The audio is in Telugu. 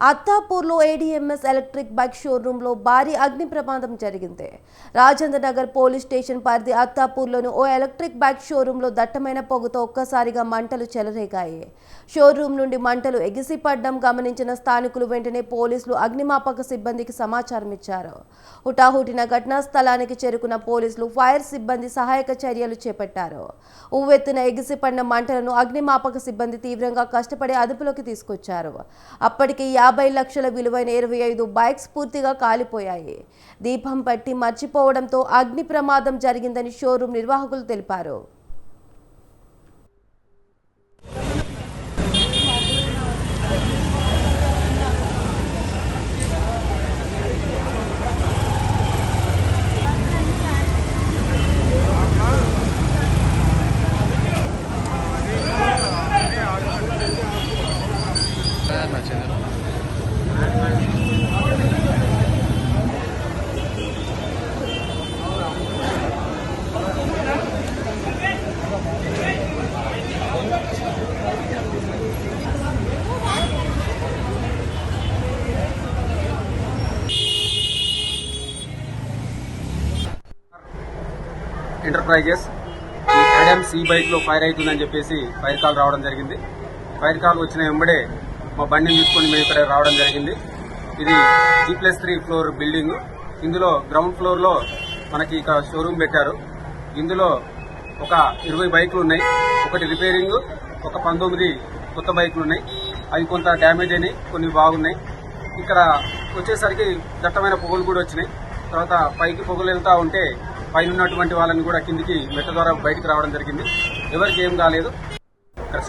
అత్తాపూర్లో ఏడీఎంఎస్ ఎలక్ట్రిక్ బైక్ షోరూంలో భారీ అగ్ని ప్రమాదం జరిగింది. రాజేంద్ర నగర్ పోలీస్ స్టేషన్ పరిధి అత్తాపూర్లోని ఓ ఎలక్ట్రిక్ బైక్ షోరూంలో దట్టమైన పొగతో ఒక్కసారిగా మంటలు చెలరేగాయి. షోరూం నుండి మంటలు ఎగిసిపడడం గమనించిన స్థానికులు వెంటనే పోలీసులు అగ్నిమాపక సిబ్బందికి సమాచారం ఇచ్చారు. హుటాహుటిన ఘటనా స్థలానికి చేరుకున్న పోలీసులు ఫైర్ సిబ్బంది సహాయక చర్యలు చేపట్టారు. ఉవ్వెత్తున ఎగిసిపడిన మంటలను అగ్నిమాపక సిబ్బంది తీవ్రంగా కష్టపడి అదుపులోకి తీసుకొచ్చారు. అప్పటికి 50 లక్షల విలువైన 25 బైక్స్ పూర్తిగా కాలిపోయాయి. దీపం పట్టి మర్చిపోవడంతో అగ్ని ప్రమాదం జరిగిందని షోరూం నిర్వాహకులు తెలిపారు. ఎంటర్ప్రైజెస్ అడమ్స్ ఈ బైక్ లో ఫైర్ అవుతుందని చెప్పేసి ఫైర్ కాల్ రావడం జరిగింది. ఫైర్ కాల్ వచ్చిన వెంబడే మా బండిని తీసుకొని మేము ఇక్కడ రావడం జరిగింది. ఇది G+3 ఫ్లోర్ బిల్డింగ్. ఇందులో గ్రౌండ్ ఫ్లోర్ లో మనకి ఇక షోరూమ్ పెట్టారు. ఇందులో ఒక 20 బైకులు ఉన్నాయి. ఒకటి రిపేరింగ్, ఒక 19 కొత్త బైకులు ఉన్నాయి. అవి కొంత డ్యామేజ్ అయినాయి, కొన్ని బాగున్నాయి. ఇక్కడ వచ్చేసరికి దట్టమైన పొగలు కూడా వచ్చినాయి. తర్వాత పైకి పొగలు వెళ్తా ఉంటే పైన ఉన్నటువంటి వాళ్ళని కూడా కిందికి మెట్ల ద్వారా బయటికి రావడం జరిగింది. ఎవరికి ఏం కాలేదు. ఇక్కడ